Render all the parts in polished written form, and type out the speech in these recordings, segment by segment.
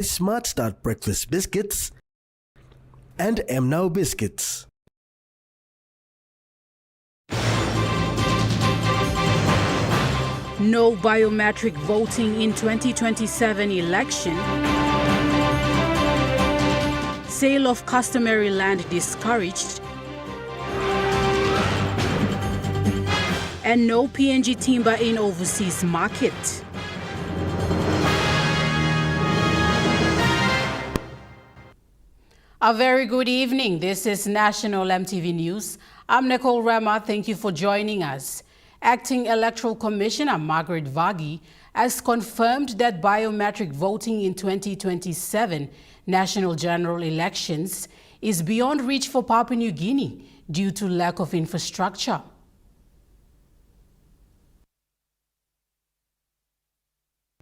Smart Start Breakfast Biscuits and Now Biscuits. No biometric voting in 2027 election. Sale of customary land discouraged. And no PNG timber in overseas market. A very good evening. This is National MTV News. I'm Nicole Rama. Thank you for joining us. Acting Electoral Commissioner Margaret Vagi has confirmed that biometric voting in 2027 National General Elections is beyond reach for Papua New Guinea due to lack of infrastructure.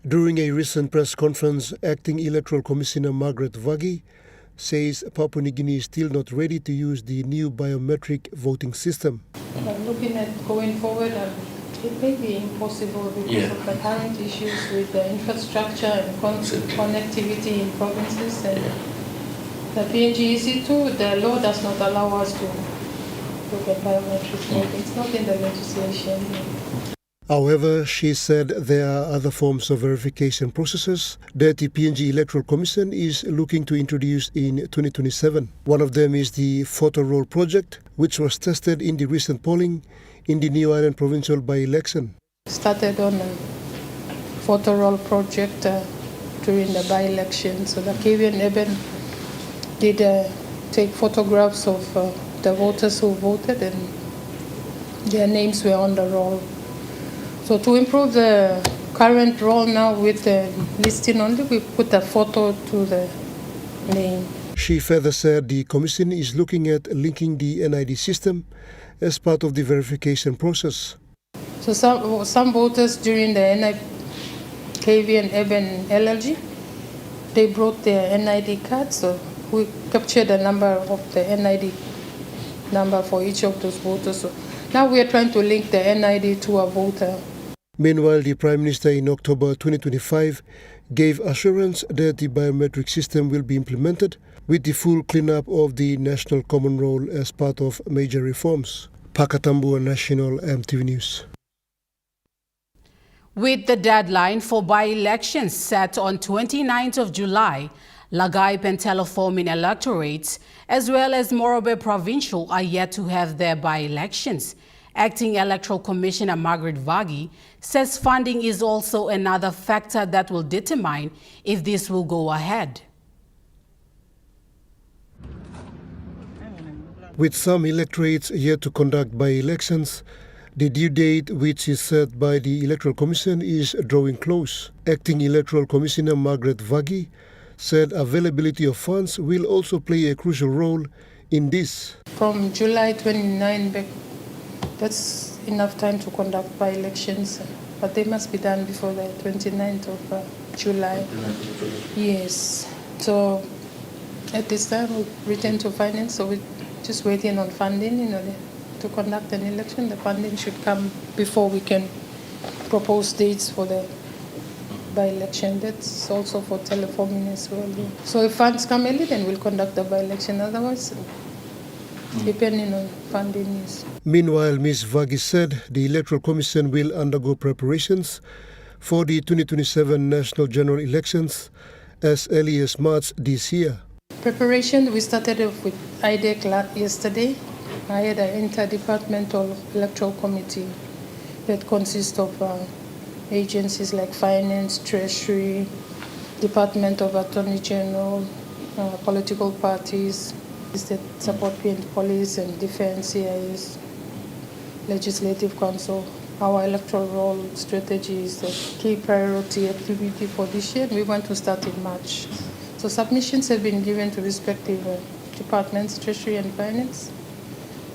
During a recent press conference, Acting Electoral Commissioner Margaret Vagi says Papua New Guinea is still not ready to use the new biometric voting system. Looking at going forward, it may be impossible because of the current issues with the infrastructure and connectivity in provinces. And the PNG EC2, the law does not allow us to look at biometric voting. It's not in the legislation. However, she said there are other forms of verification processes that the PNG Electoral Commission is looking to introduce in 2027. One of them is the photo roll project, which was tested in the recent polling in the New Island provincial by-election. Started on a photo roll project during the by-election. So the KVN Eben did take photographs of the voters who voted, and their names were on the roll. So to improve the current roll now with the listing only, we put a photo to the name. She further said the Commission is looking at linking the NID system as part of the verification process. So some voters during the KVN Eben LLG, they brought their NID card, so we captured the number of the NID number for each of those voters. So now we are trying to link the NID to a voter. Meanwhile, the Prime Minister in October 2025 gave assurance that the biometric system will be implemented with the full cleanup of the National Common Roll as part of major reforms. Pakatambua National MTV News. With the deadline for by-elections set on 29th of July, Lagaip and Teleform in electorates, as well as Morobe Provincial, are yet to have their by-elections. Acting Electoral Commissioner Margaret Vagi says funding is also another factor that will determine if this will go ahead. With some electorates yet to conduct by-elections, the due date, which is set by the Electoral Commission, is drawing close. Acting Electoral Commissioner Margaret Vagi said availability of funds will also play a crucial role in this. From July 29 back, that's enough time to conduct by-elections, but they must be done before the 29th of July. Yes. So at this time, we return to finance, so we're just waiting on funding, to conduct an election. The funding should come before we can propose dates for the by-election. That's also for teleforming as well. So if funds come early, then we'll conduct the by-election. Otherwise, depending on funding is. Meanwhile, Ms. Vagi said the Electoral Commission will undergo preparations for the 2027 National General Elections as early as March this year. Preparation, we started off with IDEC yesterday. I had an interdepartmental electoral committee that consists of agencies like Finance, Treasury, Department of Attorney General, political parties that support PNG Police and Defense, CIS, Legislative Council. Our electoral role strategy is the key priority activity for this year. We want to start in March. So submissions have been given to respective departments, Treasury and Finance,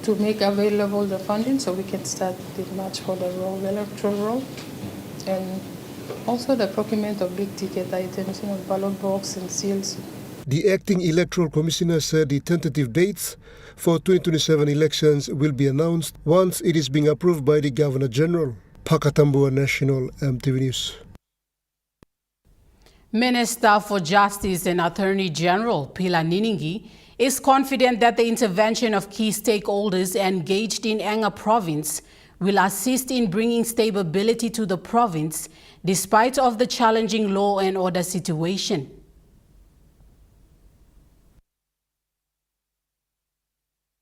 to make available the funding so we can start in March for the electoral roll. And also the procurement of big ticket items, ballot box and seals. The Acting Electoral Commissioner said the tentative dates for 2027 elections will be announced once it is being approved by the Governor General. Pakatambua National MTV News. Minister for Justice and Attorney General Pila Niningi is confident that the intervention of key stakeholders engaged in Hanga province will assist in bringing stability to the province despite of the challenging law and order situation.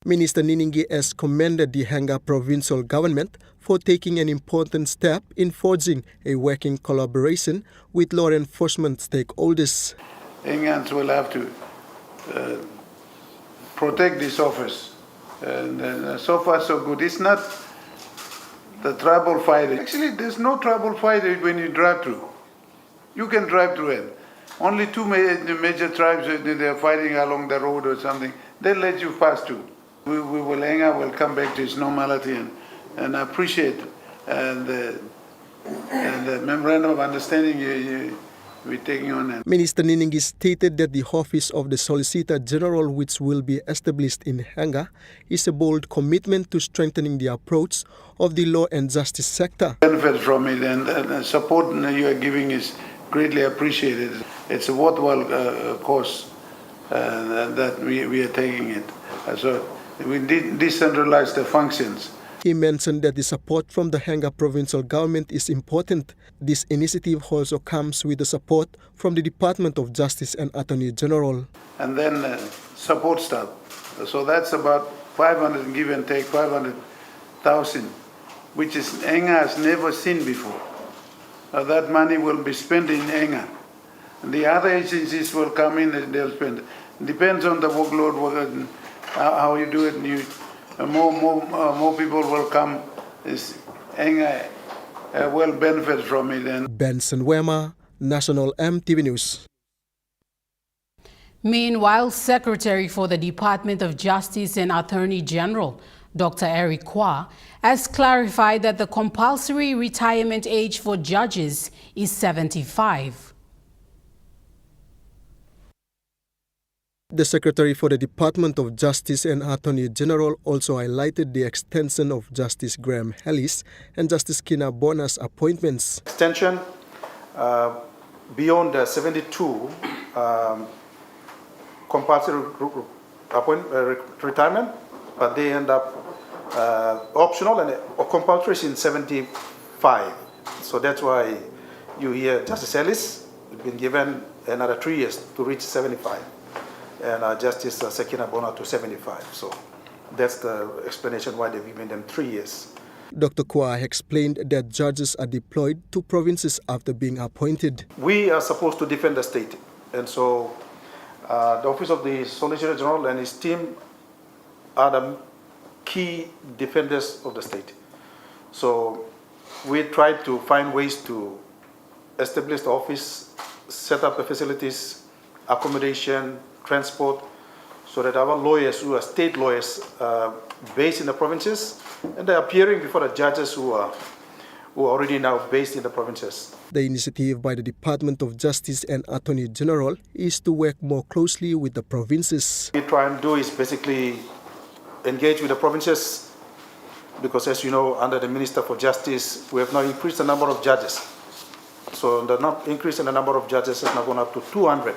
Minister Niningi has commended the Hanga provincial government for taking an important step in forging a working collaboration with law enforcement stakeholders. Hangans will have to protect this office. And so far so good. It's not the trouble fighting. Actually, there's no trouble fighting when you drive through. You can drive through it. Only two major tribes, they're fighting along the road or something. They'll let you pass through. Hanga will come back to its normality and appreciate the memorandum of understanding we're taking on. Minister Niningi stated that the office of the Solicitor General, which will be established in Hanga, is a bold commitment to strengthening the approach of the law and justice sector. Benefit from it and the support you are giving is greatly appreciated. It's a worthwhile cause that we are taking it. So we decentralize the functions. He mentioned that the support from the Hanga provincial government is important. This initiative also comes with the support from the Department of Justice and Attorney General. And then support staff. So that's about 500, give and take 500,000, which is Hanga has never seen before. That money will be spent in Hanga. And the other agencies will come in and they'll spend. It depends on the workload, how you do it. More people will come. Hanga will benefit from it. And Benson Wema, National EMTV News. Meanwhile, Secretary for the Department of Justice and Attorney General, Dr. Eric Kwa, has clarified that the compulsory retirement age for judges is 75. The Secretary for the Department of Justice and Attorney General also highlighted the extension of Justice Graham Ellis and Justice Kina Bona's appointments. Extension beyond the 72 compulsory retirement, but they end up optional and compulsory in 75. So that's why you hear Justice Ellis has been given another 3 years to reach 75. And Justice Sekina Bona to 75. So that's the explanation why they've given them 3 years. Dr. Kwa explained that judges are deployed to provinces after being appointed. We are supposed to defend the state. And so the Office of the Solicitor General and his team are the key defenders of the state. So we try to find ways to establish the office, set up the facilities, accommodation, transport, so that our lawyers who are state lawyers based in the provinces, and they're appearing before the judges who are already now based in the provinces. The initiative by the Department of Justice and Attorney General is to work more closely with the provinces. What we try and do is basically engage with the provinces because, as you know, under the Minister for Justice, we have now increased the number of judges. So the increase in the number of judges has now gone up to 200.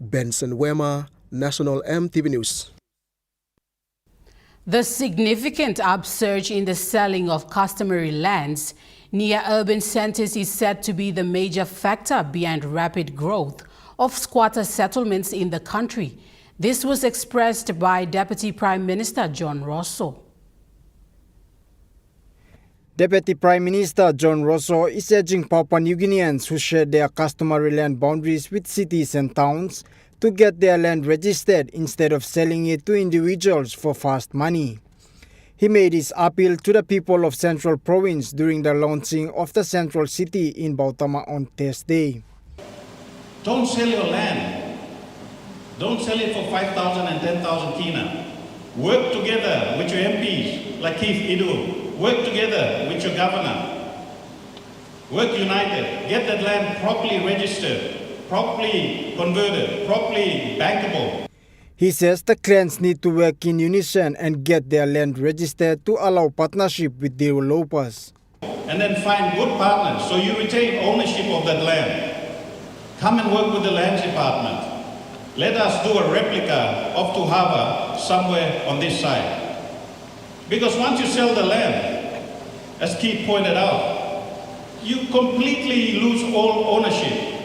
Benson Wema, National EMTV News. The significant upsurge in the selling of customary lands near urban centers is said to be the major factor behind rapid growth of squatter settlements in the country. This was expressed by Deputy Prime Minister John Rosso. Deputy Prime Minister John Rosso is urging Papua New Guineans who share their customary land boundaries with cities and towns to get their land registered instead of selling it to individuals for fast money. He made his appeal to the people of Central Province during the launching of the Central City in Bautama on Thursday. Don't sell your land. Don't sell it for 5,000 and 10,000 kina. Work together with your MPs, like Keith Idu. Work together with your governor. Work united. Get that land properly registered, properly converted, properly bankable. He says the clans need to work in unison and get their land registered to allow partnership with developers. And then find good partners so you retain ownership of that land. Come and work with the lands department. Let us do a replica of To Harbour somewhere on this side. Because once you sell the land, as Keith pointed out, you completely lose all ownership.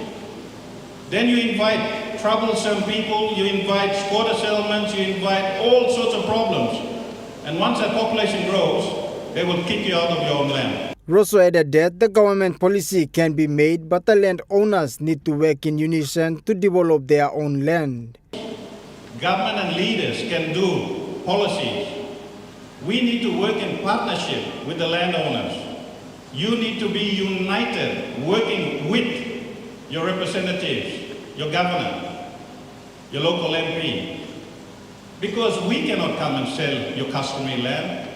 Then you invite troublesome people, you invite squatter settlements, you invite all sorts of problems. And once that population grows, they will kick you out of your own land. Rosso added that the government policy can be made, but the landowners need to work in unison to develop their own land. Government and leaders can do policies. We need to work in partnership with the landowners. You need to be united, working with your representatives, your governor, your local MP. Because we cannot come and sell your customary land.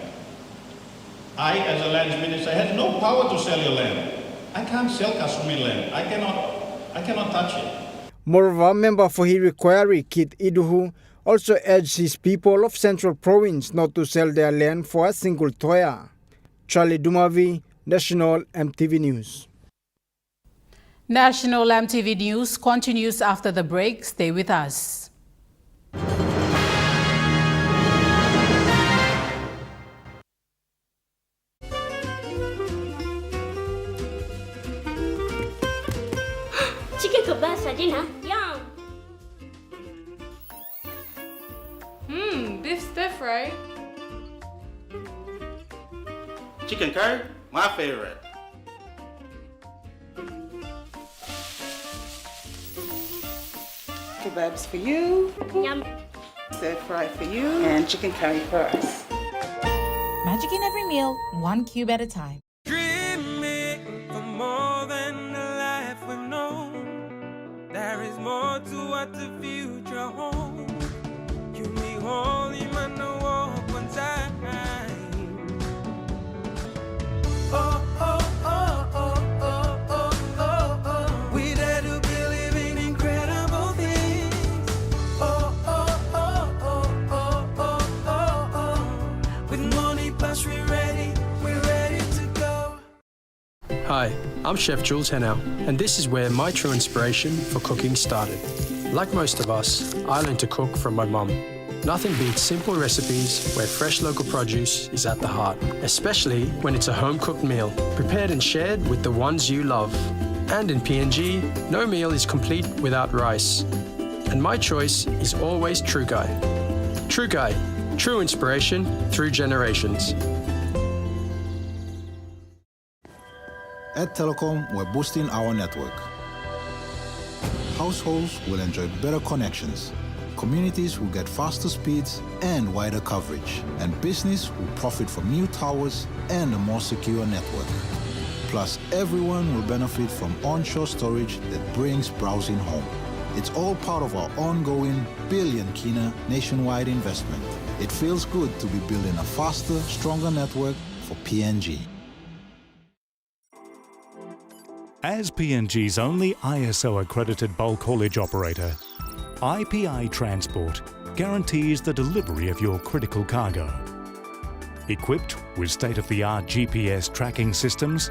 I, as a lands minister, have no power to sell your land. I can't sell customary land. I cannot touch it. Moreover, member for Hirikwari, Kit Iduhu, also urged his people of Central Province not to sell their land for a single toya. Charlie Dumavi, National MTV News. National MTV News continues after the break. Stay with us. Chicken kebab dinner. Yum. Beef stir fry. Chicken curry, my favorite. Kebabs for you. Yum. Stir fry for you. And chicken curry for us. Magic in every meal, one cube at a time. Dreaming for more than the life we've known. There is more to what the future holds. You need holy man to walk one time. Oh, oh, oh, oh, oh, oh, oh, oh. We dare to believe in incredible things. Oh, oh, oh, oh, oh, oh, oh, oh. With Moni Plus, we're ready to go. Hi, I'm Chef Jules Henow, and this is where my true inspiration for cooking started. Like most of us, I learned to cook from my mum. Nothing beats simple recipes where fresh local produce is at the heart, especially when it's a home-cooked meal, prepared and shared with the ones you love. And in PNG, no meal is complete without rice. And my choice is always True Guy. True Guy, true inspiration through generations. At Telecom, we're boosting our network. Households will enjoy better connections. Communities will get faster speeds and wider coverage. And business will profit from new towers and a more secure network. Plus, everyone will benefit from onshore storage that brings browsing home. It's all part of our ongoing billion kina nationwide investment. It feels good to be building a faster, stronger network for PNG. As PNG's only ISO-accredited bulk haulage operator, IPI Transport guarantees the delivery of your critical cargo. Equipped with state-of-the-art GPS tracking systems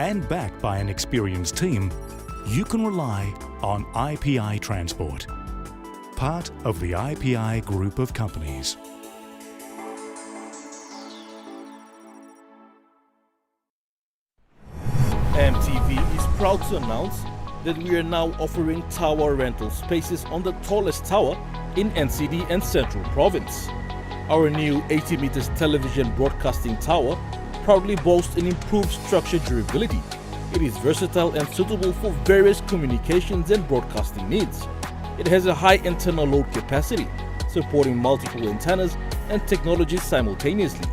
and backed by an experienced team, you can rely on IPI Transport, part of the IPI group of companies. MTV is proud to announce that we are now offering tower rental spaces on the tallest tower in NCD and Central Province. Our new 80 meters television broadcasting tower proudly boasts an improved structure durability. It is versatile and suitable for various communications and broadcasting needs. It has a high internal load capacity, supporting multiple antennas and technologies simultaneously.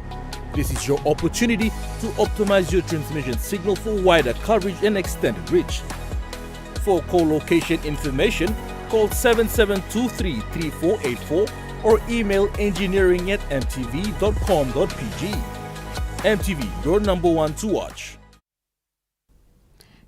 This is your opportunity to optimize your transmission signal for wider coverage and extended reach. For collocation information, call 7723-3484 or email engineering@mtv.com.pg. MTV, your number one to watch.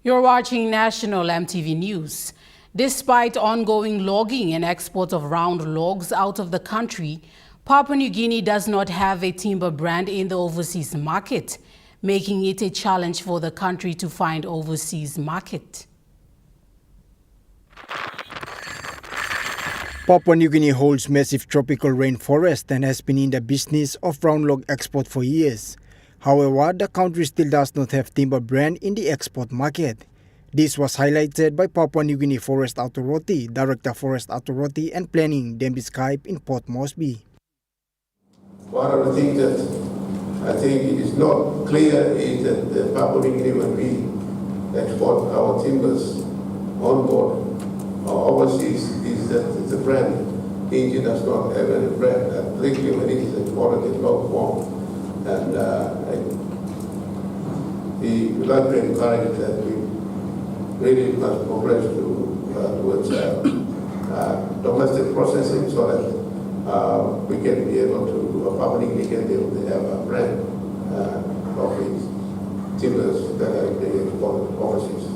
You're watching National MTV News. Despite ongoing logging and export of round logs out of the country, Papua New Guinea does not have a timber brand in the overseas market, making it a challenge for the country to find overseas market. Papua New Guinea holds massive tropical rainforest and has been in the business of round log export for years. However, the country still does not have timber brand in the export market. This was highlighted by Papua New Guinea Forest Authority, Director Forest Authority and Planning, Dembi Skype in Port Moresby. One of the things that I think is not clear is that the Papua New Guinea, when we export our timbers on board or overseas, is that it's a brand. PNG does not have any brand, particularly when it is exported in log form. And we would like to encourage that we really must progress towards domestic processing so that we can be able to, publicly can be able to have a brand of these timbers that are being exported overseas.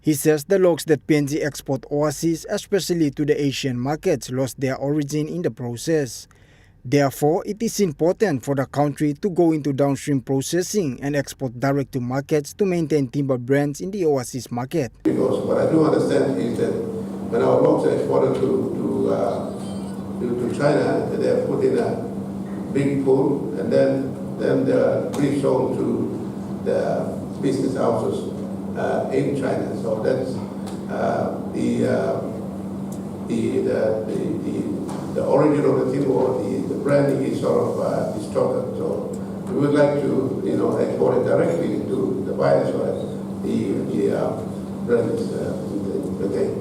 He says the logs that PNG export overseas, especially to the Asian markets, lost their origin in the process. Therefore, it is important for the country to go into downstream processing and export direct to markets to maintain timber brands in the overseas market. Because what I do understand is that when our logs are exported to China, they are put in a big pool and then they are resold to the business houses in China. So that's the origin of the timber or the branding is sort of distorted. So we would like to export it directly to the buyers so that the brand is maintained.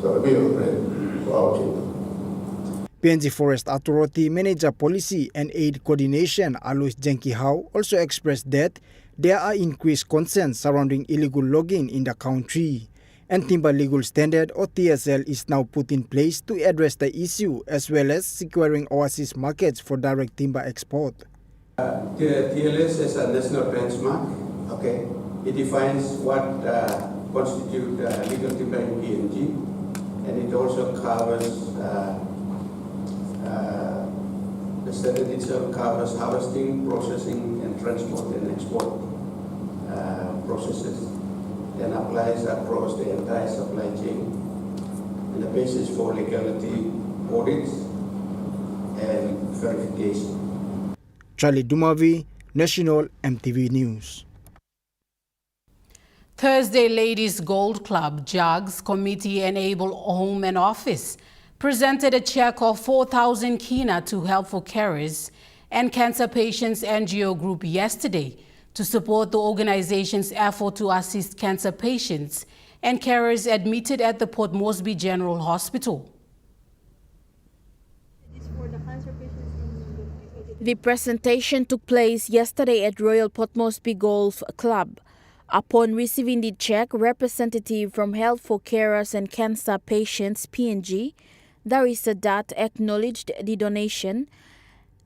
So the real brand for our timber. PNG Forest Authority Manager Policy and Aid Coordination Alois Jenkihau also expressed that there are increased concerns surrounding illegal logging in the country, and Timber Legal Standard or TSL is now put in place to address the issue as well as securing overseas markets for direct timber export. The TLS is a national benchmark. Okay, it defines what constitutes legal timber in PNG, and it also covers the standard itself covers harvesting, processing, and transport and export processes, and applies across the entire supply chain, and the basis for legality audits and verification. Charlie Dumavi, National EMTV News. Thursday Ladies Gold Club JAGS Committee Enable Home and Office presented a check of 4,000 kina to Helpful Carers and Cancer Patients NGO Group yesterday to support the organization's effort to assist cancer patients and carers admitted at the Port Moresby General Hospital. The presentation took place yesterday at Royal Port Moresby Golf Club. Upon receiving the check, representative from Health for Carers and Cancer Patients PNG, Darissa Dat acknowledged the donation,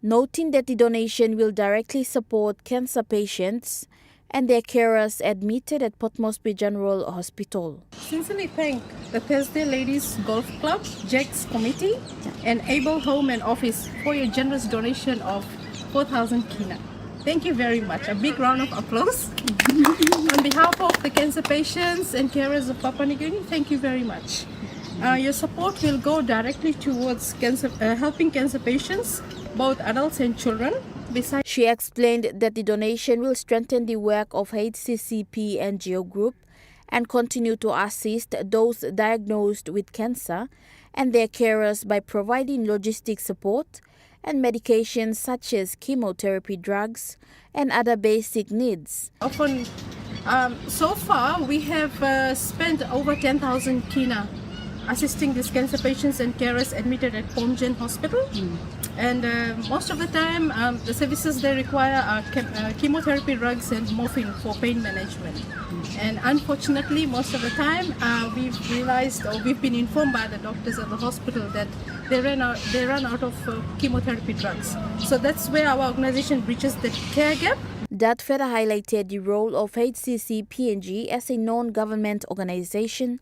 noting that the donation will directly support cancer patients and their carers admitted at Port Moresby General Hospital. Sincerely thank the Thursday Ladies Golf Club, JAGS Committee, and Able Home and Office for your generous donation of 4,000 kina. Thank you very much. A big round of applause. On behalf of the cancer patients and carers of Papua New Guinea, thank you very much. Your support will go directly towards helping cancer patients, both adults and children. She explained that the donation will strengthen the work of HCCP NGO Group and continue to assist those diagnosed with cancer and their carers by providing logistic support and medications such as chemotherapy drugs and other basic needs. Often, so far, we have spent over 10,000 kina assisting these cancer patients and carers admitted at Pomgen Hospital. And most of the time, the services they require are chemotherapy drugs and morphine for pain management. And unfortunately, most of the time, we've realized or we've been informed by the doctors at the hospital that they run out of chemotherapy drugs. So that's where our organization bridges the care gap. That further highlighted the role of HCC PNG as a non-government organization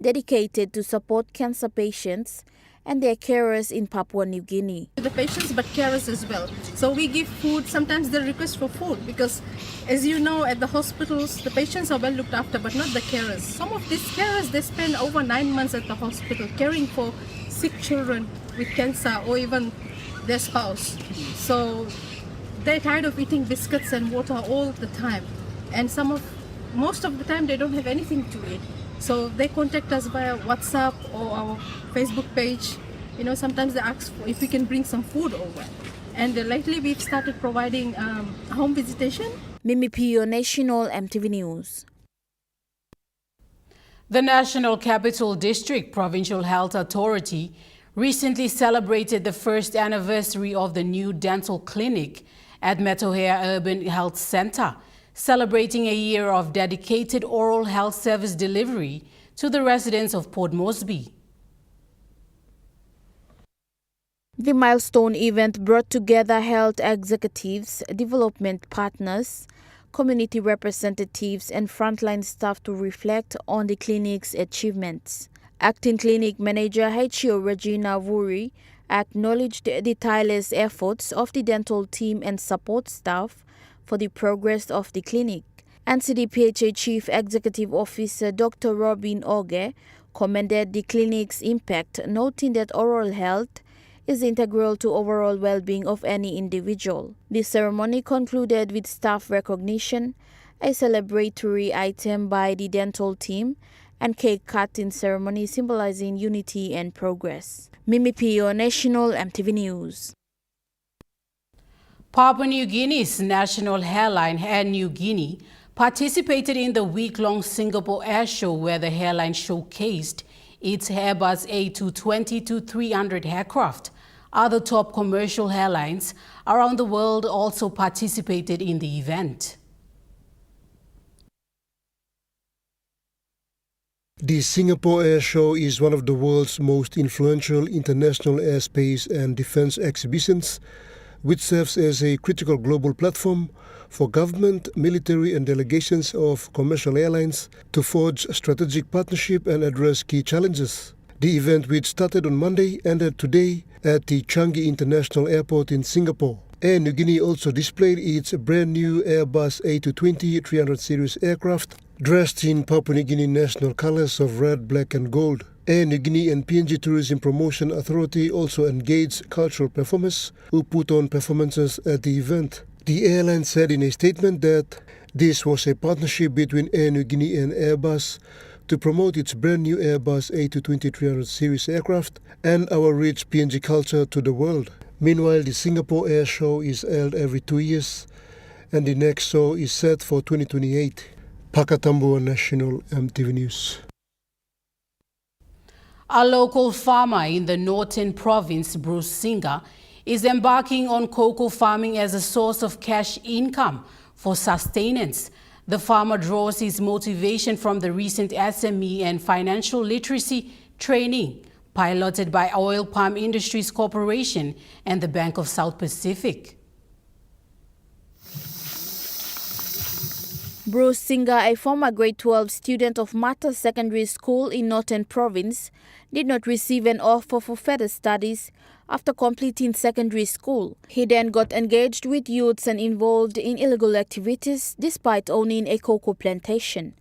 dedicated to support cancer patients and their carers in Papua New Guinea. The patients but carers as well. So we give food, sometimes they request for food because as you know at the hospitals the patients are well looked after but not the carers. Some of these carers they spend over 9 months at the hospital caring for sick children with cancer or even their spouse. So they're tired of eating biscuits and water all the time. And most of the time they don't have anything to eat. So they contact us via WhatsApp or our Facebook page. You know, sometimes they ask if we can bring some food over. And lately we've started providing home visitation. Mimi Pio, National MTV News. The National Capital District Provincial Health Authority recently celebrated the first anniversary of the new dental clinic at Metohea Urban Health Center, celebrating a year of dedicated oral health service delivery to the residents of Port Moresby. The milestone event brought together health executives, development partners, community representatives and frontline staff to reflect on the clinic's achievements. Acting Clinic Manager HO Regina Vuri acknowledged the tireless efforts of the dental team and support staff for the progress of the clinic. NCDPHA Chief Executive Officer Dr. Robin Oge commended the clinic's impact, noting that oral health is integral to overall well-being of any individual. The ceremony concluded with staff recognition, a celebratory item by the dental team, and cake cutting ceremony symbolizing unity and progress. Mimi Pio, National MTV News. Papua New Guinea's national airline, Air New Guinea, participated in the week-long Singapore Airshow, where the airline showcased its Airbus A220-300 aircraft. Other top commercial airlines around the world also participated in the event. The Singapore Airshow is one of the world's most influential international airspace and defense exhibitions, which serves as a critical global platform for government, military and delegations of commercial airlines to forge strategic partnership and address key challenges. The event, which started on Monday, ended today at the Changi International Airport in Singapore. Air New Guinea also displayed its brand new Airbus A220-300 series aircraft, dressed in Papua New Guinea national colors of red, black and gold. Air New Guinea and PNG Tourism Promotion Authority also engaged cultural performers who put on performances at the event. The airline said in a statement that this was a partnership between Air New Guinea and Airbus to promote its brand new Airbus A220-300 series aircraft and our rich PNG culture to the world. Meanwhile, the Singapore Air Show is held every 2 years and the next show is set for 2028. Pakatambua, National MTV News. A local farmer in the northern province, Bruce Singer, is embarking on cocoa farming as a source of cash income for sustenance. The farmer draws his motivation from the recent SME and financial literacy training piloted by Oil Palm Industries Corporation and the Bank of South Pacific. Bruce Singer, a former grade 12 student of Mata Secondary School in Northern Province, did not receive an offer for further studies after completing secondary school. He then got engaged with youths and involved in illegal activities despite owning a cocoa plantation.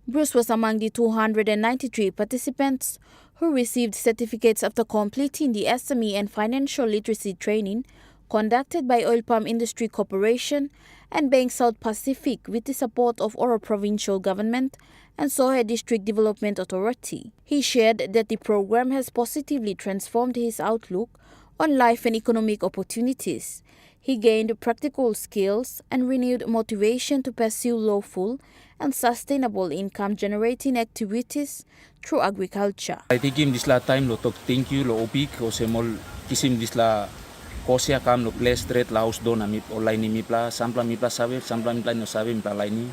Bruce was among the 293 participants who received certificates after completing the SME and financial literacy training conducted by Oil Palm Industry Corporation and Bank South Pacific with the support of Oro Provincial Government and Sohe District Development Authority. He shared that the program has positively transformed his outlook on life and economic opportunities. He gained practical skills and renewed motivation to pursue lawful and sustainable income-generating activities through agriculture. I think him this la time lo talk thank you lo opik o semol kisim this la kosia kam lo place straight la house do na mi online mi pla sampla mi pla no sabe mi pla line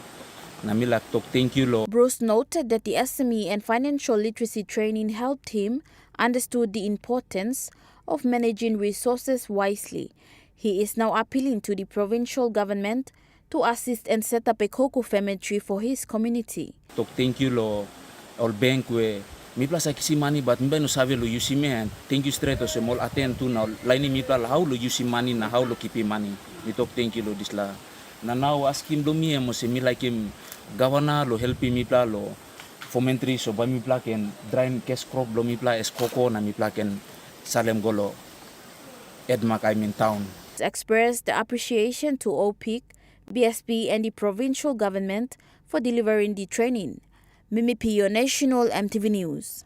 na mi la talk thank you lo. Bruce noted that the SME and financial literacy training helped him understood the importance of managing resources wisely. He is now appealing to the provincial government to assist and set up a cocoa cemetery for his community. Talk thank you lo all bank we mi pla sa kisi money but mi no sabe lo use me thank you straight o semol attend to now line mi pla how lo use money na how lo keep money. Mi talk thank you lo this la na now ask him do mi mo se mi like him governor lo help mi pla lo fomentary so ba mi pla ken drain cash crop lo mi pla es cocoa na mi pla ken Salem Golo, Edmak I'm in town. Expressed the appreciation to OPIC, BSP and the provincial government for delivering the training. Mimi Pio, National MTV News.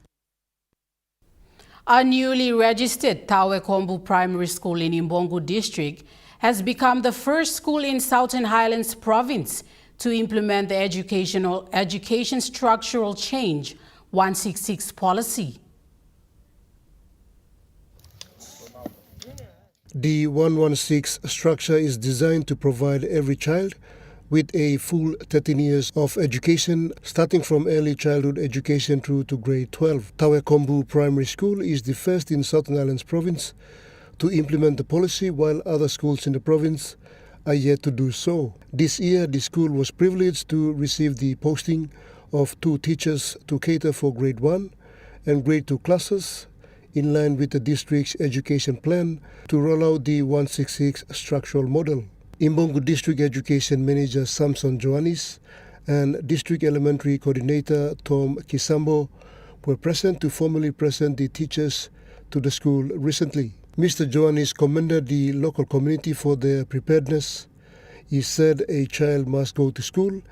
A newly registered Tawekombu Primary School in Imbongu District has become the first school in Southern Highlands Province to implement the Education Structural Change 166 policy. The 116 structure is designed to provide every child with a full 13 years of education, starting from early childhood education through to grade 12. Tawekombu Primary School is the first in Southern Highlands Province to implement the policy, while other schools in the province are yet to do so. This year, the school was privileged to receive the posting of 2 teachers to cater for grade 1 and grade 2 classes, in line with the district's education plan to roll out the 166 structural model. Imbongu District Education Manager Samson Joannis and District Elementary Coordinator Tom Kisambo were present to formally present the teachers to the school recently. Mr. Joannis commended the local community for their preparedness. He said a child must go to school,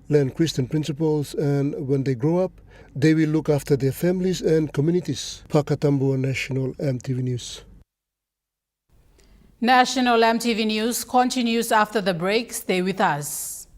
learn Christian principles, and when they grow up, they will look after their families and communities. Pakatambo, National MTV News. National MTV News continues after the break. Stay with us.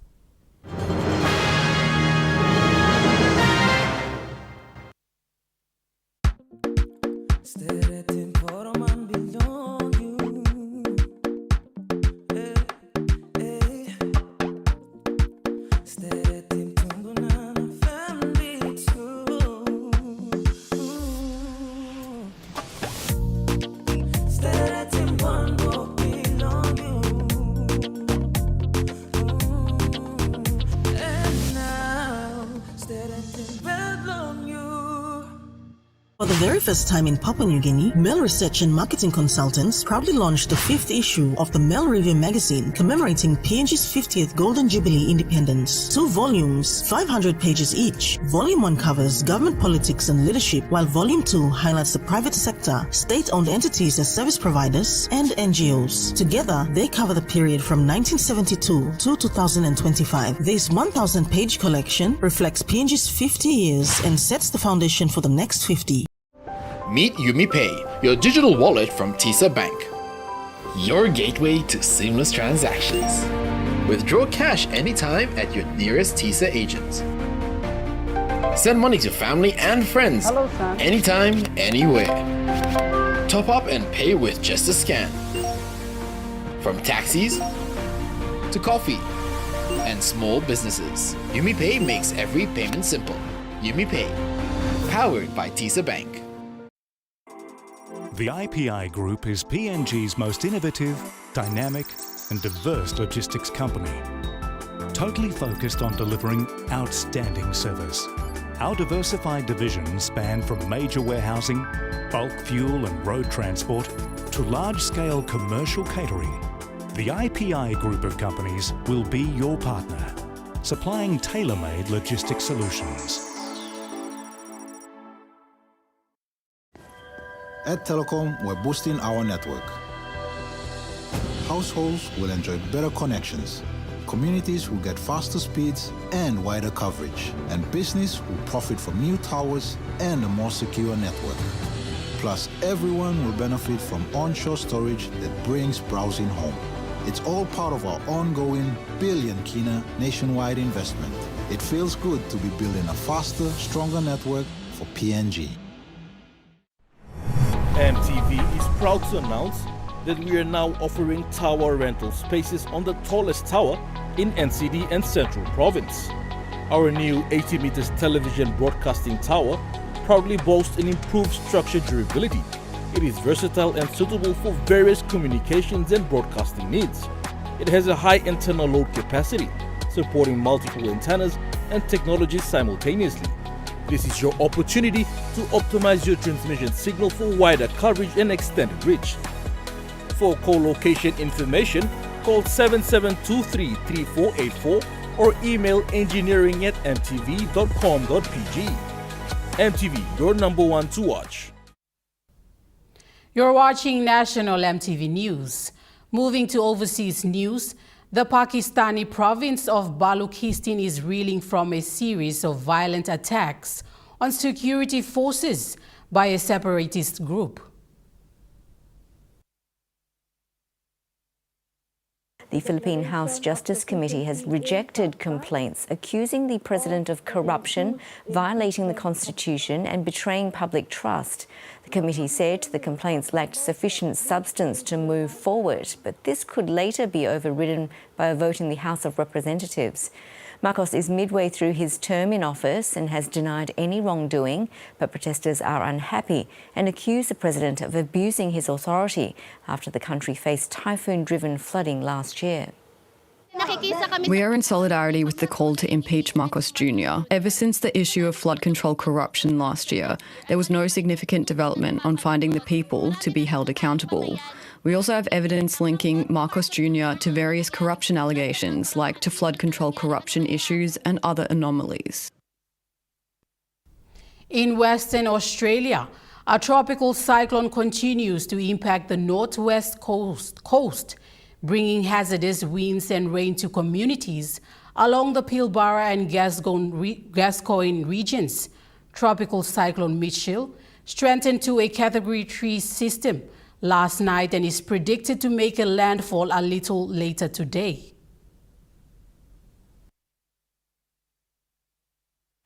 For the very first time in Papua New Guinea, Mail Research and Marketing Consultants proudly launched the 5th issue of the Mail Review magazine commemorating PNG's 50th Golden Jubilee independence. 2 volumes, 500 pages each. Volume 1 covers government politics and leadership, while Volume 2 highlights the private sector, state-owned entities as service providers, and NGOs. Together, they cover the period from 1972 to 2025. This 1,000-page collection reflects PNG's 50 years and sets the foundation for the next 50. Meet UmiPay, your digital wallet from TISA Bank. Your gateway to seamless transactions. Withdraw cash anytime at your nearest TISA agent. Send money to family and friends anytime, anywhere. Top up and pay with just a scan. From taxis to coffee and small businesses, UmiPay makes every payment simple. UmiPay, powered by TISA Bank. The IPI Group is PNG's most innovative, dynamic and diverse logistics company, totally focused on delivering outstanding service. Our diversified divisions span from major warehousing, bulk fuel and road transport to large-scale commercial catering. The IPI Group of companies will be your partner, supplying tailor-made logistics solutions. At Telecom, we're boosting our network. Households will enjoy better connections, communities will get faster speeds and wider coverage, and business will profit from new towers and a more secure network. Plus, everyone will benefit from onshore storage that brings browsing home. It's all part of our ongoing billion kina nationwide investment. It feels good to be building a faster, stronger network for PNG. MTV is proud to announce that we are now offering tower rental spaces on the tallest tower in NCD and Central Province. Our new 80 meters television broadcasting tower proudly boasts an improved structure durability. It is versatile and suitable for various communications and broadcasting needs. It has a high internal load capacity, supporting multiple antennas and technologies simultaneously. This is your opportunity to optimize your transmission signal for wider coverage and extended reach. For co-location information, call 7723-3484 or email engineering@mtv.com.pg. MTV, your number one to watch. You're watching National MTV News. Moving to overseas news, the Pakistani province of Balochistan is reeling from a series of violent attacks on security forces by a separatist group. The Philippine House Justice Committee has rejected complaints accusing the president of corruption, violating the constitution and betraying public trust. The committee said the complaints lacked sufficient substance to move forward, but this could later be overridden by a vote in the House of Representatives. Marcos is midway through his term in office and has denied any wrongdoing, but protesters are unhappy and accuse the president of abusing his authority after the country faced typhoon-driven flooding last year. We are in solidarity with the call to impeach Marcos Jr. Ever since the issue of flood control corruption last year, there was no significant development on finding the people to be held accountable. We also have evidence linking Marcos Jr. to various corruption allegations, like to flood control corruption issues and other anomalies. In Western Australia, a tropical cyclone continues to impact the northwest coast, bringing hazardous winds and rain to communities along the Pilbara and Gascoyne regions. Tropical Cyclone Mitchell strengthened to a Category 3 system last night and is predicted to make a landfall a little later today.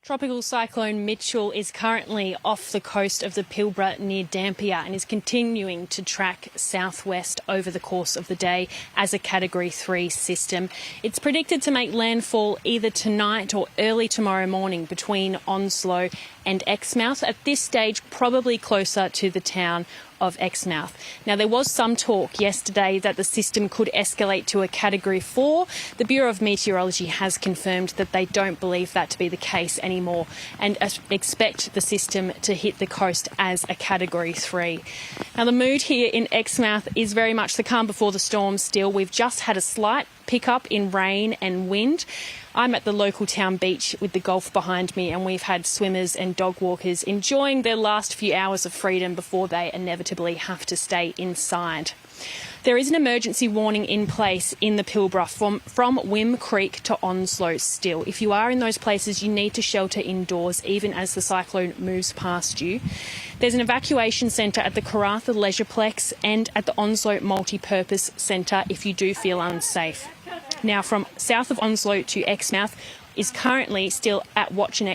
Tropical Cyclone Mitchell is currently off the coast of the Pilbara near Dampier and is continuing to track southwest over the course of the day as a Category 3 system. It's predicted to make landfall either tonight or early tomorrow morning between Onslow and Exmouth, at this stage probably closer to the town of Exmouth. Now, there was some talk yesterday that the system could escalate to a Category 4. The Bureau of Meteorology has confirmed that they don't believe that to be the case anymore and expect the system to hit the coast as a Category 3. Now, the mood here in Exmouth is very much the calm before the storm still. We've just had a slight pickup in rain and wind. I'm at the local town beach with the Gulf behind me, and we've had swimmers and dog walkers enjoying their last few hours of freedom before they inevitably have to stay inside. There is an emergency warning in place in the Pilbara from Wim Creek to Onslow still. If you are in those places, you need to shelter indoors even as the cyclone moves past you. There's an evacuation centre at the Karratha Leisureplex and at the Onslow Multi-Purpose Centre if you do feel unsafe. Now, from south of Onslow to Exmouth is currently still at watch and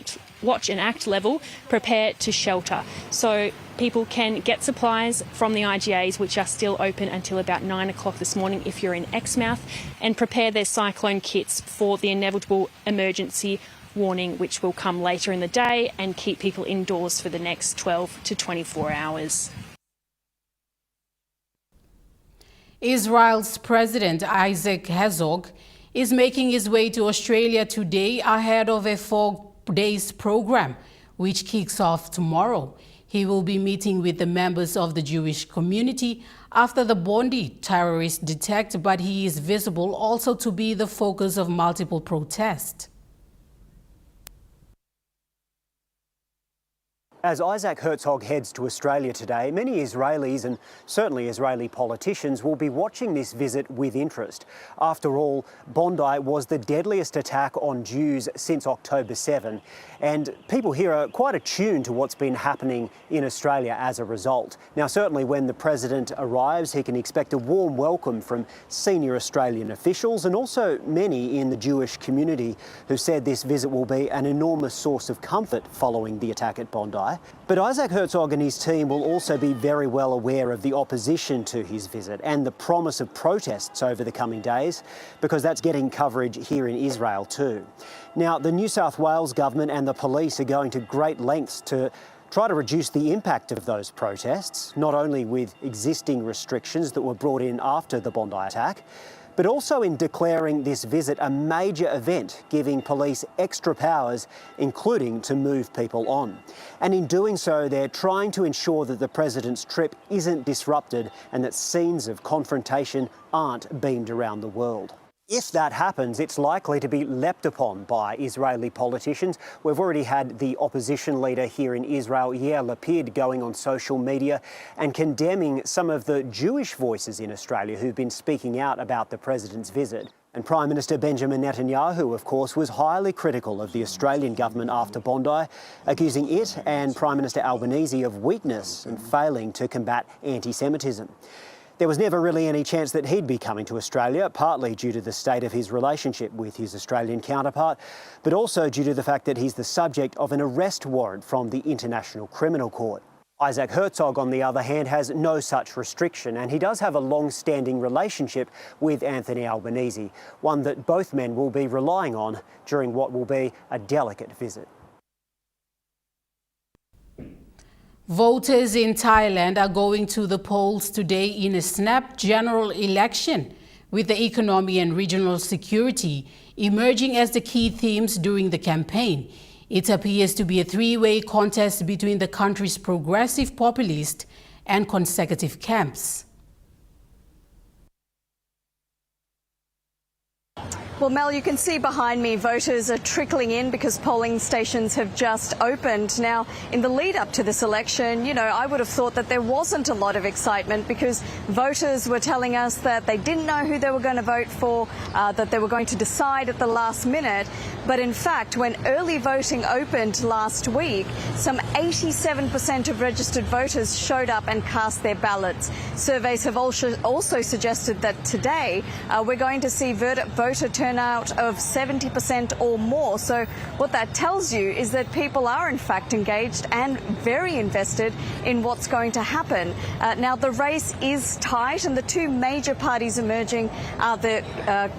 act level, prepare to shelter. So people can get supplies from the IGAs, which are still open until about 9 o'clock this morning if you're in Exmouth, and prepare their cyclone kits for the inevitable emergency warning, which will come later in the day and keep people indoors for the next 12 to 24 hours. Israel's President Isaac Herzog is making his way to Australia today ahead of a 4-day program, which kicks off tomorrow. He will be meeting with the members of the Jewish community after the Bondi terrorists detect, but he is visible also to be the focus of multiple protests. As Isaac Herzog heads to Australia today, many Israelis and certainly Israeli politicians will be watching this visit with interest. After all, Bondi was the deadliest attack on Jews since October 7, and people here are quite attuned to what's been happening in Australia as a result. Now, certainly when the President arrives, he can expect a warm welcome from senior Australian officials and also many in the Jewish community who said this visit will be an enormous source of comfort following the attack at Bondi. But Isaac Herzog and his team will also be very well aware of the opposition to his visit and the promise of protests over the coming days, because that's getting coverage here in Israel too. Now, the New South Wales government and the police are going to great lengths to try to reduce the impact of those protests, not only with existing restrictions that were brought in after the Bondi attack, but also in declaring this visit a major event, giving police extra powers, including to move people on. And in doing so, they're trying to ensure that the President's trip isn't disrupted and that scenes of confrontation aren't beamed around the world. If that happens, it's likely to be leapt upon by Israeli politicians. We've already had the opposition leader here in Israel, Yair Lapid, going on social media and condemning some of the Jewish voices in Australia who've been speaking out about the president's visit. And Prime Minister Benjamin Netanyahu, of course, was highly critical of the Australian government after Bondi, accusing it and Prime Minister Albanese of weakness and failing to combat anti-Semitism. There was never really any chance that he'd be coming to Australia, partly due to the state of his relationship with his Australian counterpart, but also due to the fact that he's the subject of an arrest warrant from the International Criminal Court. Isaac Herzog, on the other hand, has no such restriction, and he does have a long-standing relationship with Anthony Albanese, one that both men will be relying on during what will be a delicate visit. Voters in Thailand are going to the polls today in a snap general election, with the economy and regional security emerging as the key themes during the campaign. It appears to be a three-way contest between the country's progressive, populist and conservative camps. Well, Mel, you can see behind me voters are trickling in because polling stations have just opened. Now, in the lead up to this election, I would have thought that there wasn't a lot of excitement because voters were telling us that they didn't know who they were going to vote for, that they were going to decide at the last minute. But in fact, when early voting opened last week, some 87% of registered voters showed up and cast their ballots. Surveys have also suggested that today we're going to see voter turnout of 70% or more. So what that tells you is that people are in fact engaged and very invested in what's going to happen. Now the race is tight and the two major parties emerging are the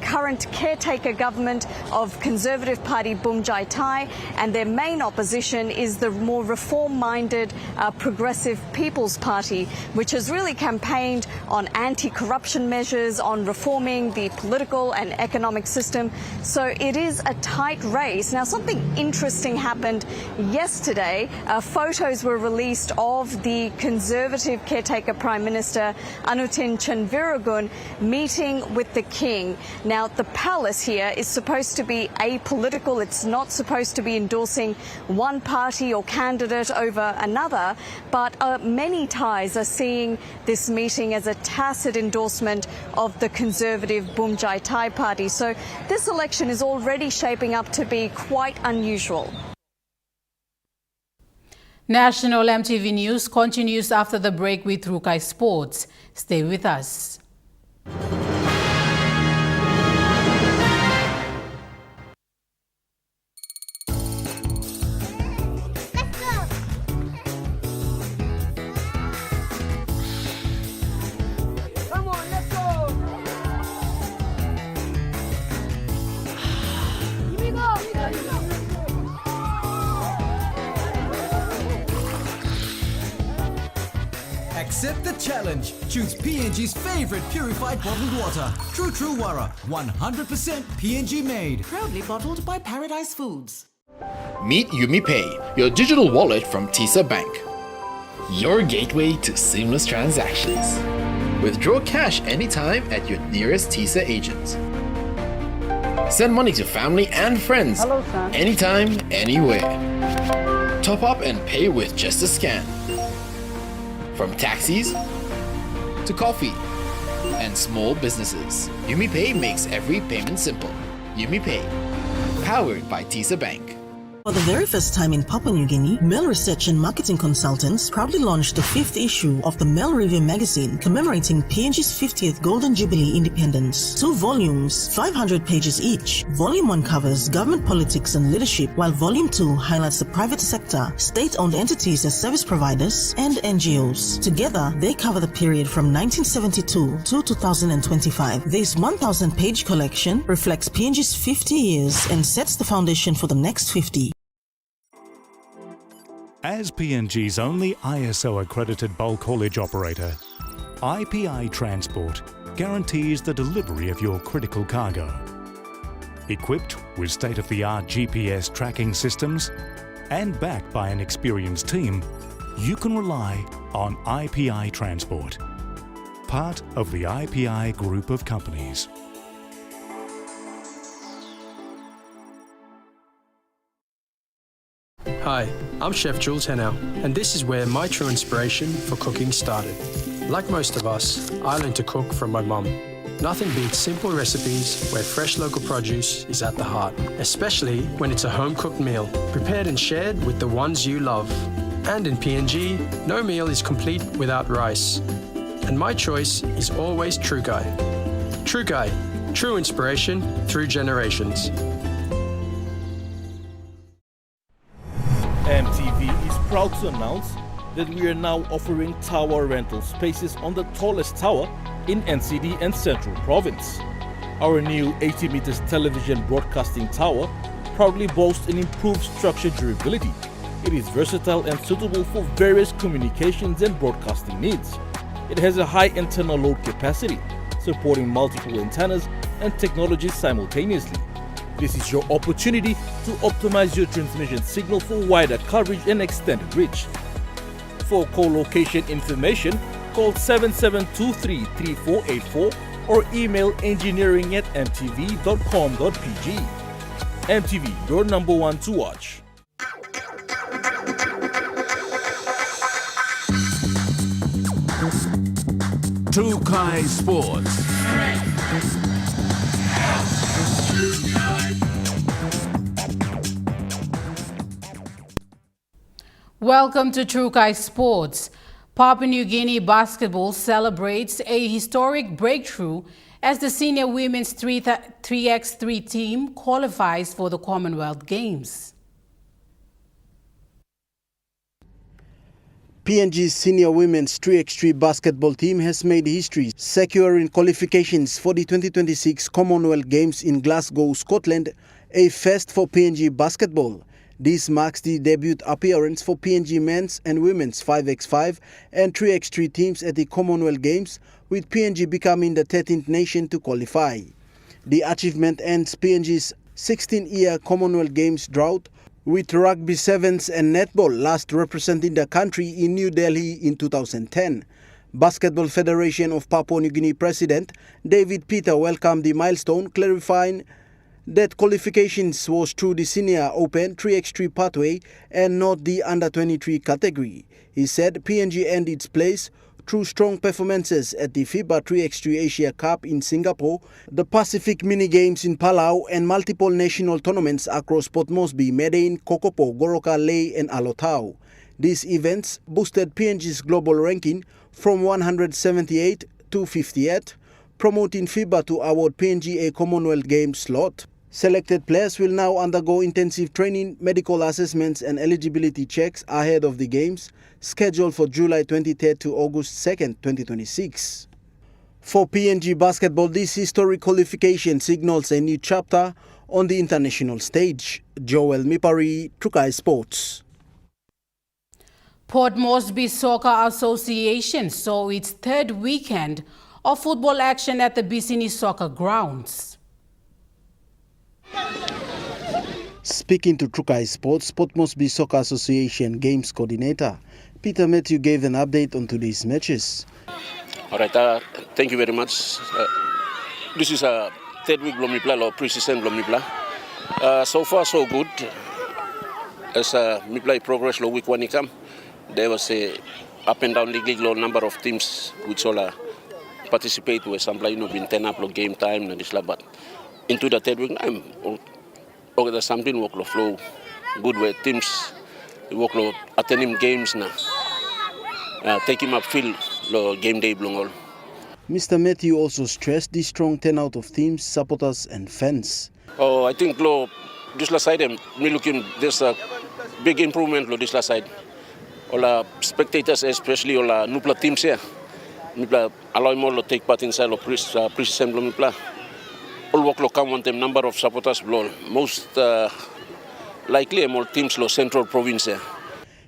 current caretaker government of Conservative Party Bum Jai Thai, and their main opposition is the more reform-minded Progressive People's Party, which has really campaigned on anti-corruption measures, on reforming the political and economic system. So it is a tight race. Now, something interesting happened yesterday. Photos were released of the Conservative caretaker Prime Minister Anutin Chanvirakul meeting with the King. Now, the palace here is supposed to be apolitical. It's not supposed to be endorsing one party or candidate over another, but many Thais are seeing this meeting as a tacit endorsement of the Conservative Bum Jai Thai party. So this election is already shaping up to be quite unusual. National MTV News continues after the break with Rukai Sports. Stay with us. Accept the challenge. Choose PNG's favorite purified bottled water. True Wara, 100% PNG made. Proudly bottled by Paradise Foods. Meet UmiPay, your digital wallet from TISA Bank. Your gateway to seamless transactions. Withdraw cash anytime at your nearest TISA agent. Send money to family and friends. Hello, son. Anytime, anywhere. Top up and pay with just a scan. From taxis to coffee and small businesses, UmiPay makes every payment simple. UmiPay, powered by TISA Bank. For the very first time in Papua New Guinea, Mail Research and Marketing Consultants proudly launched the 5th issue of the Mail Review magazine commemorating PNG's 50th Golden Jubilee independence. 2 volumes, 500 pages each. Volume 1 covers government politics and leadership, while Volume 2 highlights the private sector, state-owned entities as service providers, and NGOs. Together, they cover the period from 1972 to 2025. This 1,000-page collection reflects PNG's 50 years and sets the foundation for the next 50. As PNG's only ISO-accredited bulk haulage operator, IPI Transport guarantees the delivery of your critical cargo. Equipped with state-of-the-art GPS tracking systems and backed by an experienced team, you can rely on IPI Transport, part of the IPI group of companies. Hi, I'm Chef Jules Henau, and this is where my true inspiration for cooking started. Like most of us, I learned to cook from my mum. Nothing beats simple recipes where fresh local produce is at the heart, especially when it's a home-cooked meal, prepared and shared with the ones you love. And in PNG, no meal is complete without rice. And my choice is always True Guy. True Guy, true inspiration through generations. EMTV is proud to announce that we are now offering tower rental spaces on the tallest tower in NCD and Central Province. Our new 80 meters television broadcasting tower proudly boasts an improved structure durability. It is versatile and suitable for various communications and broadcasting needs. It has a high internal load capacity, supporting multiple antennas and technologies simultaneously. This is your opportunity to optimize your transmission signal for wider coverage and extended reach. For collocation information, call 7723-3484 or email engineering@mtv.com.pg. MTV, your number one to watch. True Kai Sports. Welcome to True Kai Sports. Papua New Guinea basketball celebrates a historic breakthrough as the senior women's 3x3 team qualifies for the Commonwealth Games. PNG's senior women's 3x3 basketball team has made history, securing qualifications for the 2026 Commonwealth Games in Glasgow, Scotland, a first for PNG basketball. This marks the debut appearance for PNG men's and women's 5x5 and 3x3 teams at the Commonwealth Games, with PNG becoming the 13th nation to qualify. The achievement ends PNG's 16-year Commonwealth Games drought, with Rugby Sevens and Netball last representing the country in New Delhi in 2010. Basketball Federation of Papua New Guinea President David Peter welcomed the milestone, clarifying that qualifications was through the Senior Open 3x3 pathway and not the Under-23 category. He said PNG earned its place through strong performances at the FIBA 3x3 Asia Cup in Singapore, the Pacific Mini Games in Palau, and multiple national tournaments across Port Moresby, Medain, Kokopo, Goroka, Lae, and Alotau. These events boosted PNG's global ranking from 178 to 58, promoting FIBA to award PNG a Commonwealth Games slot. Selected players will now undergo intensive training, medical assessments and eligibility checks ahead of the Games, scheduled for July 23rd to August 2nd, 2026. For PNG basketball, this historic qualification signals a new chapter on the international stage. Joel Mipari, True Kai Sports. Port Moresby Soccer Association saw its third weekend of football action at the Bisini Soccer Grounds. Speaking to True Kai Sports, Port Moresby Soccer Association Games Coordinator Peter Matthew gave an update on today's matches. All right, thank you very much. This is a third week Blomipla or pre-season Blomipla. So far, so good. As Mipla progress lo week 1 come, there was a up and down league low number of teams which all participate with some been 10 up game time and this but into the third week I'm okay, something work flow good way teams work attending games now. Take him up field game day blong. Mr. Matthew also stressed the strong turnout of teams, supporters and fans. Oh, I think this last side me looking there's a big improvement this last side. All spectators, especially all Nupla teams here, Nupla allow more to take part inside of pre-season Nupla. All work come one them number of supporters blow. Most likely more teams lo Central Province here.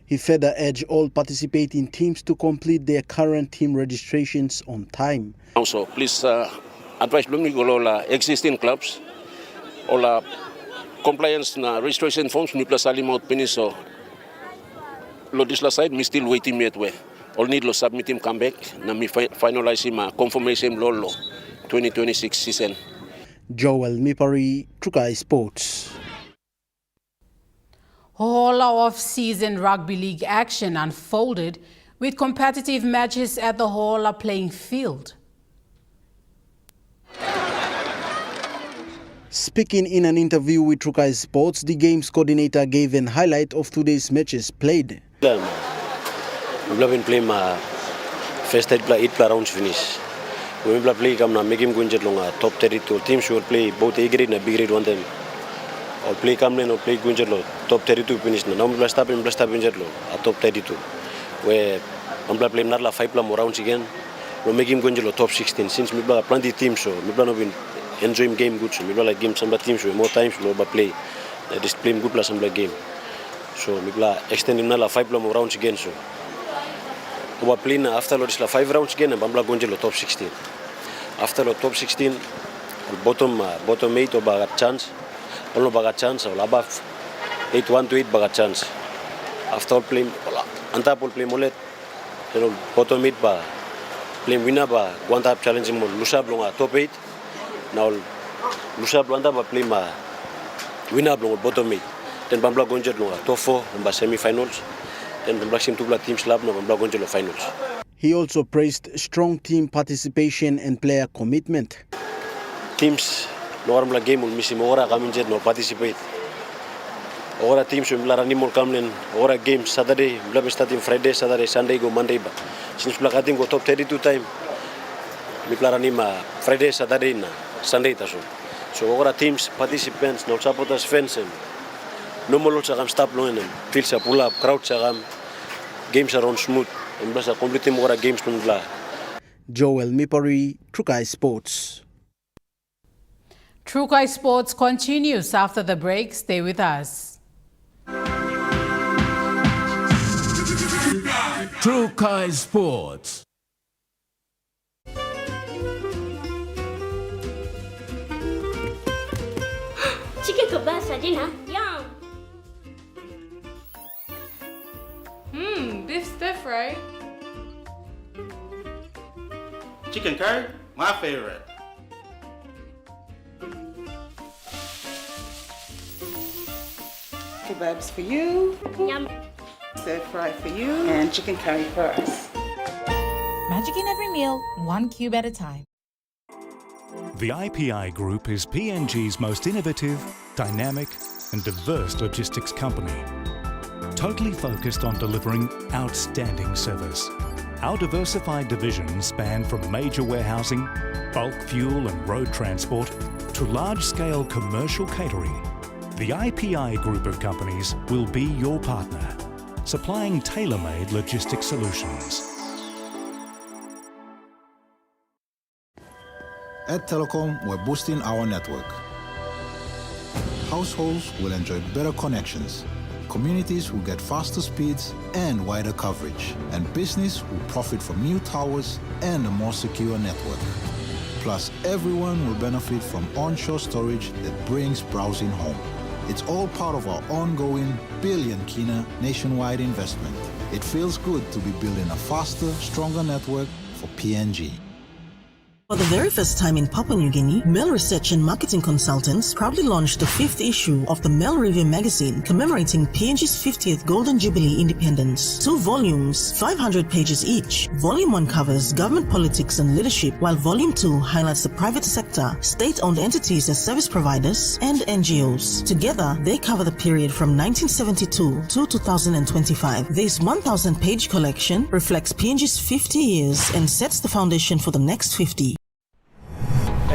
He further urged all participating teams to complete their current team registrations on time. Also, please advise all existing clubs, all compliance registration forms, Nupla salim out peniso. This last side, me still waiting yet way. All need to submit him come back. Na me finalize him confirmation law 2026 season. Joel Mipari, True Kai Sports. Hola off-season rugby league action unfolded with competitive matches at the Hola playing field. Speaking in an interview with Trukai Sports, the games coordinator gave an highlight of today's matches played. We've been playing first 8 rounds finish. We will play make him go top 32 teams will play both A grade and B grade one time. Or play Kamlen or play Gunjalo top 32 finish. Now we stop in top 32. Where we play another 5 rounds again. We make him Gunjalo top 16. Since we play plenty teams, so we play enjoying game good. So we play game some teams with more times we play. Just play good plus some game. So we play extending another 5 rounds again. So we play after this 5 rounds again and we play Gunjalo top 16. After the top 16, bottom 8 or bagat chance. All bagat chance, or above 8-1 to 8 bagat chance. After play, antapol play molet, bottom 8 ba play winner ba one type challenging mo lusab longa top 8. Now lusab longa ba play ma winner longa bottom 8. Then bambla gonjet longa top 4 ba semi-finals. Then bambla sim tubla team slab no bambla gonjet finals. He also praised strong team participation and player commitment. Teams normal game will miss ora kaminjet no participate. Ora teams will rani more kamlen ora games Saturday, we starting Friday, Saturday, Sunday go Monday ba. Since we cutting go top 32 time. We rani ma Friday, Saturday na Sunday taso. So ora teams participants no supporters fans and no more lots of stop long and feels a pull up crowd sagam games are on smooth. Joel Mipari, Trukai Sports. Trukai Sports continues after the break. Stay with us. Trukai Sports. Chicken kebab for dinner. Yum. Beef stir fry. Chicken curry, my favorite. Kebabs for you. Yum. Stir fry for you. And chicken curry for us. Magic in every meal, one cube at a time. The IPI Group is PNG's most innovative, dynamic and diverse logistics company. Totally focused on delivering outstanding service. Our diversified divisions span from major warehousing, bulk fuel and road transport to large-scale commercial catering. The IPI Group of companies will be your partner, supplying tailor-made logistics solutions. At Telecom, we're boosting our network. Households will enjoy better connections. Communities will get faster speeds and wider coverage, and business will profit from new towers and a more secure network. Plus, everyone will benefit from onshore storage that brings browsing home. It's all part of our ongoing billion kina nationwide investment. It feels good to be building a faster, stronger network for PNG. For the very first time in Papua New Guinea, Mail Research and Marketing Consultants proudly launched the 5th issue of the Mail Review magazine commemorating PNG's 50th Golden Jubilee independence. 2 volumes, 500 pages each. Volume 1 covers government politics and leadership, while Volume 2 highlights the private sector, state-owned entities as service providers, and NGOs. Together, they cover the period from 1972 to 2025. This 1,000-page collection reflects PNG's 50 years and sets the foundation for the next 50.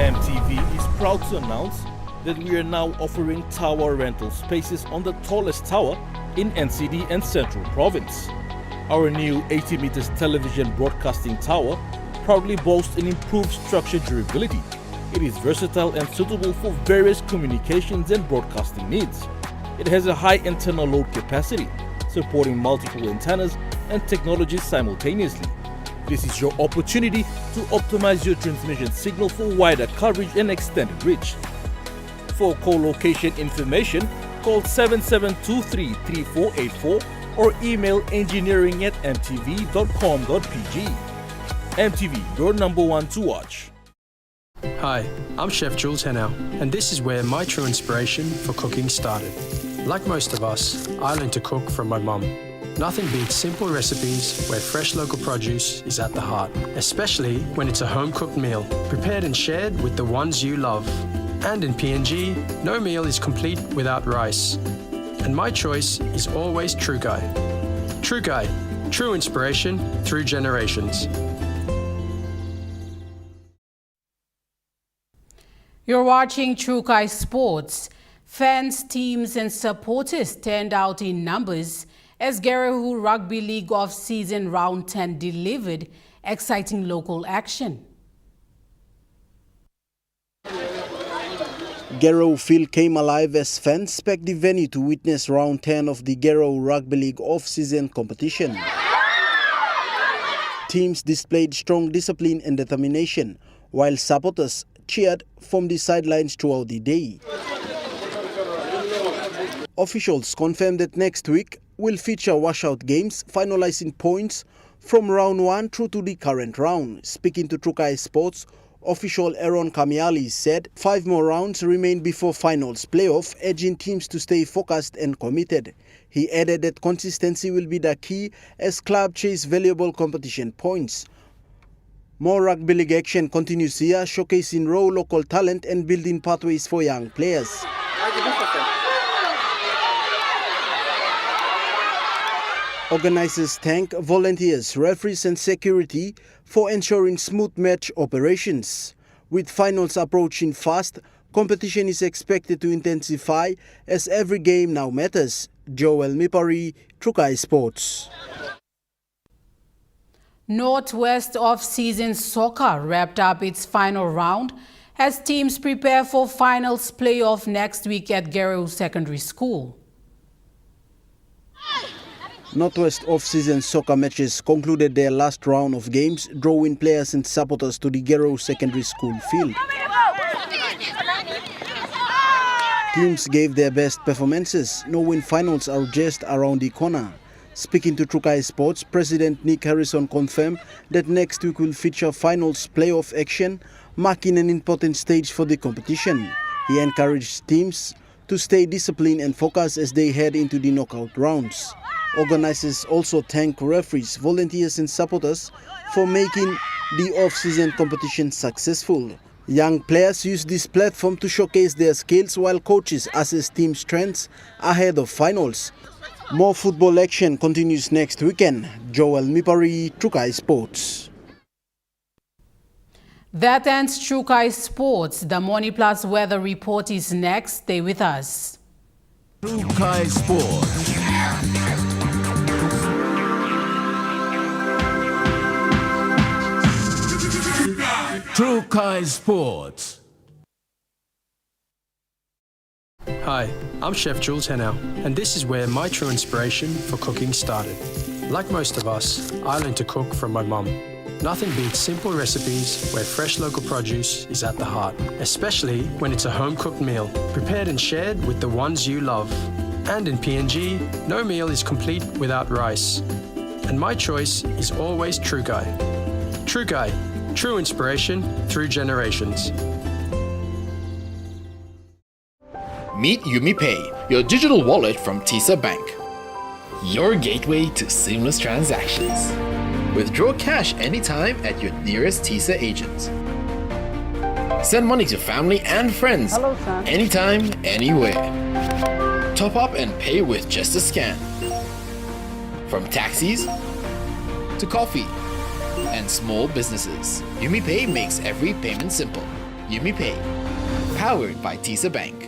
EMTV is proud to announce that we are now offering tower rental spaces on the tallest tower in NCD and Central Province. Our new 80 meters television broadcasting tower proudly boasts an improved structure durability. It is versatile and suitable for various communications and broadcasting needs. It has a high internal load capacity, supporting multiple antennas and technologies simultaneously. This is your opportunity to optimize your transmission signal for wider coverage and extended reach. For collocation information, call 7723-3484 or email engineering@mtv.com.pg. MTV, your number one to watch. Hi, I'm Chef Jules Henao, and this is where my true inspiration for cooking started. Like most of us, I learned to cook from my mum. Nothing beats simple recipes where fresh local produce is at the heart, especially when it's a home-cooked meal, prepared and shared with the ones you love. And in PNG, no meal is complete without rice. And my choice is always True Guy. True Guy, true inspiration through generations. You're watching True Kai Sports. Fans, teams and supporters turned out in numbers as Garahu Rugby League off-season round 10 delivered exciting local action. Garo Field came alive as fans packed the venue to witness round 10 of the Garo Rugby League off-season competition. Teams displayed strong discipline and determination, while supporters cheered from the sidelines throughout the day. Officials confirmed that next week will feature washout games, finalizing points from round 1 through to the current round. Speaking to True Kai Sports, official Aaron Kamiali said 5 more rounds remain before finals playoff, urging teams to stay focused and committed. He added that consistency will be the key as clubs chase valuable competition points. More rugby league action continues here, showcasing raw local talent and building pathways for young players. Organizers thank volunteers, referees and security for ensuring smooth match operations. With finals approaching fast, competition is expected to intensify as every game now matters. Joel Mipari, True Kai Sports. Northwest off-season soccer wrapped up its final round as teams prepare for finals playoff next week at Garo Secondary School. Northwest off-season soccer matches concluded their last round of games, drawing players and supporters to the Garo Secondary School field. Teams gave their best performances, knowing finals are just around the corner. Speaking to True Kai Sports, President Nick Harrison confirmed that next week will feature finals playoff action, marking an important stage for the competition. He encouraged teams to stay disciplined and focused as they head into the knockout rounds. Organizers also thank referees, volunteers and supporters for making the off-season competition successful. Young players use this platform to showcase their skills while coaches assess team strengths ahead of finals. More football action continues next weekend. Joel Mipari, True Kai Sports. That ends True Kai Sports. The Moni Plus weather report is next. Stay with us. True Kai Sports. True Kai Sports. Hi, I'm Chef Jules Henao, and this is where my true inspiration for cooking started. Like most of us, I learned to cook from my mum. Nothing beats simple recipes where fresh local produce is at the heart, especially when it's a home-cooked meal, prepared and shared with the ones you love. And in PNG, no meal is complete without rice. And my choice is always True Guy. True Guy, true inspiration through generations. Meet YumiPay, your digital wallet from TISA Bank. Your gateway to seamless transactions. Withdraw cash anytime at your nearest TISA agent. Send money to family and friends anytime, anywhere. Top up and pay with just a scan. From taxis to coffee and small businesses, YumiPay makes every payment simple. YumiPay, powered by TISA Bank.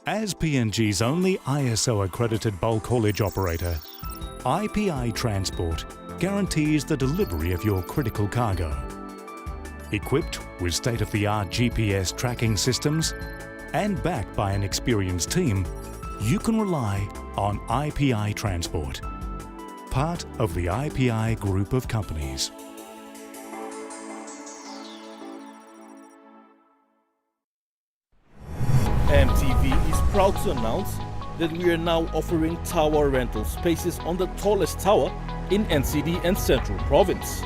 As PNG's only ISO-accredited bulk haulage operator, IPI Transport guarantees the delivery of your critical cargo. Equipped with state-of-the-art GPS tracking systems, and backed by an experienced team, you can rely on IPI Transport, part of the IPI group of companies. EMTV is proud to announce that we are now offering tower rental spaces on the tallest tower in NCD and Central Province.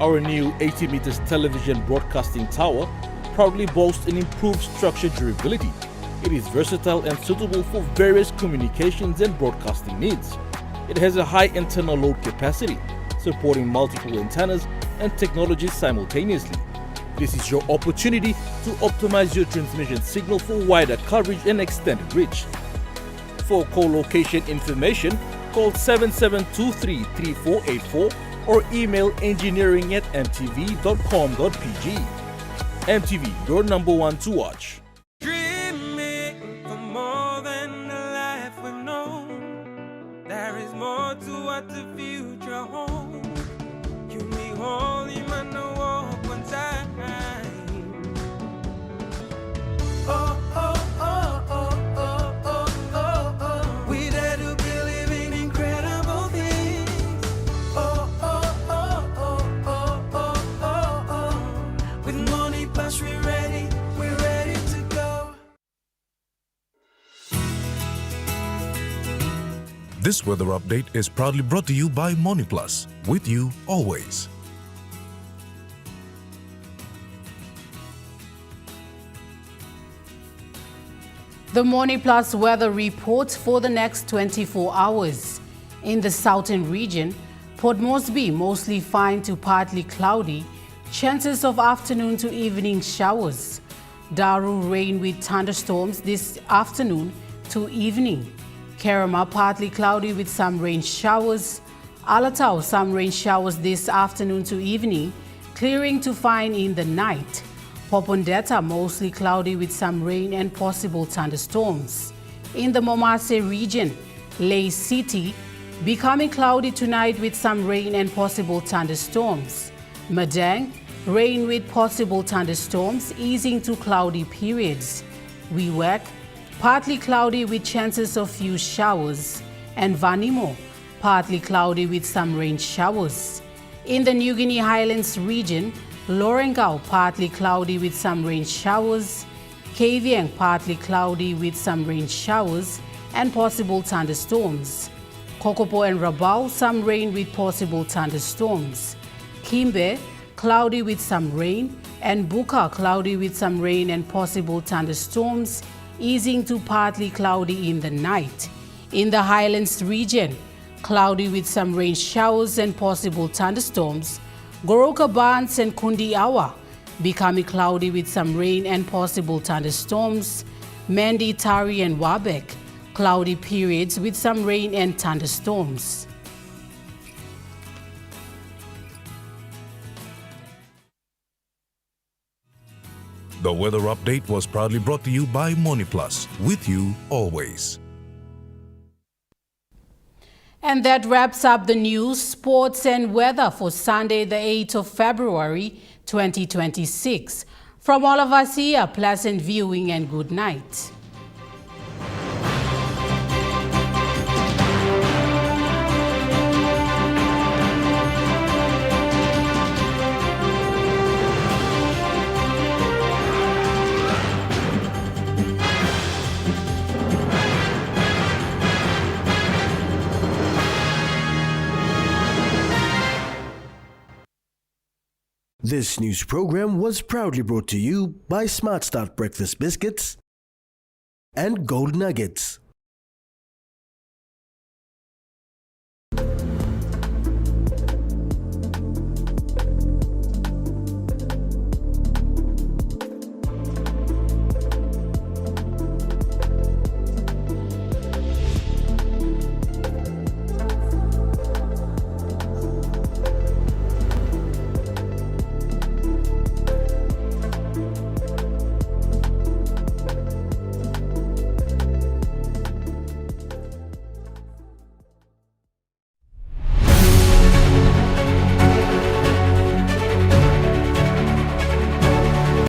Our new 80 meters television broadcasting tower proudly boasts an improved structure durability. It is versatile and suitable for various communications and broadcasting needs. It has a high internal load capacity, supporting multiple antennas and technologies simultaneously. This is your opportunity to optimize your transmission signal for wider coverage and extended reach. For collocation information, call 7723-3484 or email engineering@mtv.com.pg. MTV, your number one to watch. Dreaming for more than the life we've known. There is more to what the future holds. You me holy man, no walk one time. Oh, oh, oh, oh, oh, oh, oh, oh. We dare to believe in incredible things. Oh, oh, oh, oh, oh, oh, oh, oh. With Moni Plus, we're ready to go. This weather update is proudly brought to you by Moni Plus, with you always. The Moni Plus weather report for the next 24 hours. In the southern region, Port Moresby mostly fine to partly cloudy, chances of afternoon to evening showers. Daru rain with thunderstorms this afternoon to evening. Kerama partly cloudy with some rain showers. Alatau some rain showers this afternoon to evening, clearing to fine in the night. Popondetta mostly cloudy with some rain and possible thunderstorms. In the Momase region, Lae City becoming cloudy tonight with some rain and possible thunderstorms. Madang, rain with possible thunderstorms easing to cloudy periods. Wewak, partly cloudy with chances of few showers. And Vanimo, partly cloudy with some rain showers. In the New Guinea Highlands region, Lorengau partly cloudy with some rain showers, Kavieng partly cloudy with some rain showers and possible thunderstorms. Kokopo and Rabaul some rain with possible thunderstorms. Kimbe cloudy with some rain and Buka cloudy with some rain and possible thunderstorms, easing to partly cloudy in the night. In the Highlands region, cloudy with some rain showers and possible thunderstorms. Goroka Barnes and Kundi Awa becoming cloudy with some rain and possible thunderstorms. Mandi, Tari and Wabek, cloudy periods with some rain and thunderstorms. The weather update was proudly brought to you by Moni Plus, with you always. And that wraps up the news, sports and weather for Sunday, the 8th of February, 2026. From all of us here, pleasant viewing and good night. This news program was proudly brought to you by Smart Start Breakfast Biscuits and Gold Nuggets.